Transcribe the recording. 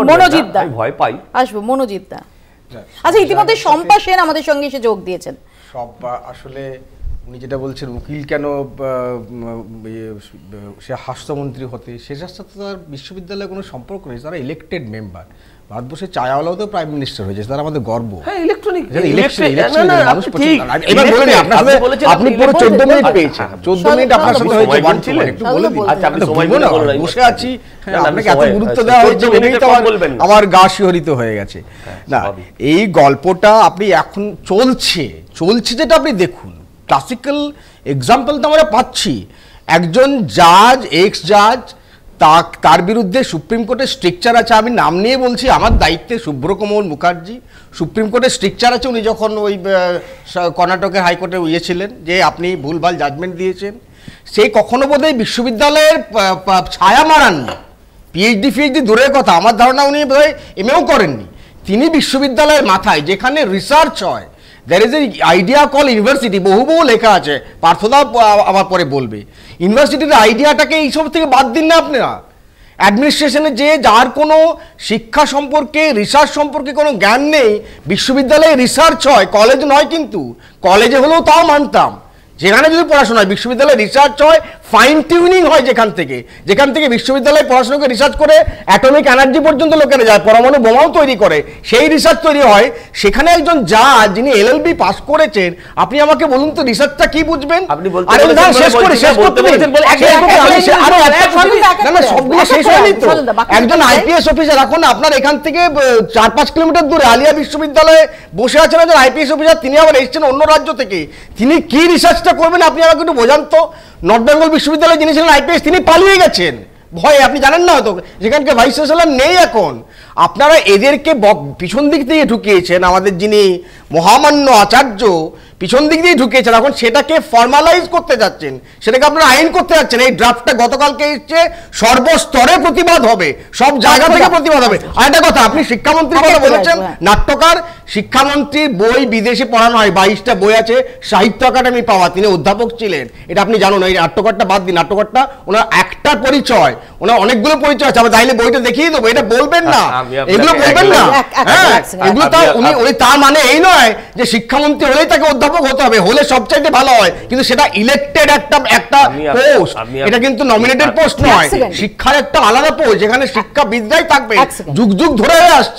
মনোজিৎ দা ভয় পাই। আসবো মনোজিৎ দা। আচ্ছা, ইতিমধ্যে শম্পা সেন আমাদের সঙ্গে এসে যোগ দিয়েছেন। শম্পা আসলে উনি যেটা বলছেন উকিল কেন সে স্বাস্থ্যমন্ত্রী হতে, সেটার সাথে তার বিশ্ববিদ্যালয়ে কোনো সম্পর্ক নেই। তারা ইলেক্টেড মেম্বার। ভারতবর্ষের চায়াওয়ালাও তো প্রাইম মিনিস্টার হয়েছে, তারা আমাদের গর্ব। হ্যাঁ, ইলেকট্রনিক আপনি পুরো 14 মিনিট পেয়েছেন, 14 মিনিট আপনার সাথে হয়েছে। একটু বলে দিন। আচ্ছা, আপনি সময় বলে বসে আছি, আপনাকে এত গুরুত্ব দেওয়া হচ্ছে, আমার গা শিহরিত হয়ে গেছে। না, এই গল্পটা আপনি এখন চলছে যেটা আপনি দেখুন, ক্লাসিক্যাল এক্সাম্পল তো আমরা পাচ্ছি। একজন জাজ, এক্স জাজ, তার বিরুদ্ধে সুপ্রিম কোর্টের স্ট্রিকচার আছে। আমি নাম নিয়ে বলছি, আমার দায়িত্বে সুব্রকমল মুখার্জি, সুপ্রিম কোর্টের স্ট্রিকচার আছে। উনি যখন ওই কর্ণাটকের হাইকোর্টে ছিলেন যে আপনি ভুলভাল জাজমেন্ট দিয়েছেন, সেই কখনো বোধহয় বিশ্ববিদ্যালয়ের ছায়া মারাননি। পিএইচডি দূরের কথা, আমার ধারণা উনি বোধহয় এমএও করেননি। তিনি বিশ্ববিদ্যালয়ের মাথায় যেখানে রিসার্চ হয়, there is a idea called university, বহু লেখা আছে, পার্থদা আমার পরে বলবে। ইউনিভার্সিটির আইডিয়াটাকে এইসব থেকে বাদ দিন না আপনারা। অ্যাডমিনিস্ট্রেশনে যে যার কোনো শিক্ষা সম্পর্কে, রিসার্চ সম্পর্কে কোনো জ্ঞান নেই, বিশ্ববিদ্যালয়ে রিসার্চ হয়, কলেজ নয়। কিন্তু কলেজে হলেও তাও মানতাম, যেখানে যদি পড়াশোনা হয় বিশ্ববিদ্যালয়ে রিসার্চ হয়, ফাইন টিউনিং হয়, যেখান থেকে বিশ্ববিদ্যালয়ে পড়াশোনাকে রিসার্চ করে অ্যাটমিক এনার্জি পর্যন্ত লোকেরা যায়, পরমাণু বোমাও তৈরি করে, সেই রিসার্চ তৈরি হয়। সেখানে একজন জাজ যিনি এলএলবি পাস করেছেন, আপনি আমাকে বলুন তো রিসার্চটা কি বুঝবেন? একজন আইপিএস অফিসার এখন আপনার এখান থেকে 4-5 কিলোমিটার দূরে আলিয়া বিশ্ববিদ্যালয়ে বসে আছেন একজন আইপিএস অফিসার, তিনি আবার এসেছেন অন্য রাজ্য থেকে। তিনি কি রিসার্চটা করবেন আপনি আমাকে একটু বোঝান তো। নর্থ বেঙ্গল বিশ্ববিদ্যালয়ে যিনি ছিলেন আইপিএস, তিনি পালিয়ে গেছেন ভয়ে, আপনি জানেন না হয়তো, যেখানকে ভাইস চ্যান্সেলর নেই এখন। আপনারা এদেরকে পিছন দিক দিয়ে ঢুকিয়েছেন, আমাদের যিনি মহামান্য আচার্য পিছন দিক দিয়ে ঢুকিয়েছেন, এখন সেটাকে ফর্মালাইজ করতে যাচ্ছেন, সেটাকে আপনারা আইন করতে যাচ্ছেন। এই ড্রাফটটা গতকালকে এসছে, সর্বস্তরে প্রতিবাদ হবে, সব জায়গা থেকে প্রতিবাদ হবে। আর একটা কথা, আপনি শিক্ষামন্ত্রীর কথা বলেছেন, নাট্যকার, শিক্ষামন্ত্রীর বই বিদেশে পড়ানো হয়, 22টা বই আছে, সাহিত্য একাডেমি পাওয়া, তিনি অধ্যাপক ছিলেন, এটা আপনি জানুন। এই নাট্যকারটা বাদ দিন, নাট্যকারটা ওনার একটা পরিচয়, ওনার অনেকগুলো পরিচয় আছে। আমরা চাইলে বইটা দেখিয়ে দেবো, এটা বলবেন না, এগুলো বলবেন না। হ্যাঁ, এগুলো তা উনি তার মানে এই নয় যে শিক্ষামন্ত্রী হলেই তাকে অধ্যাপক হতে হবে, হলে সবচাইতে ভালো হয়, কিন্তু সেটা ইলেক্টেড একটা পোস্ট, এটা কিন্তু নমিনেটেড পোস্ট নয়। শিক্ষার একটা আলাদা পোস্ট, যেখানে শিক্ষাবিদরাই থাকবে, যুগ যুগ ধরে আসছে।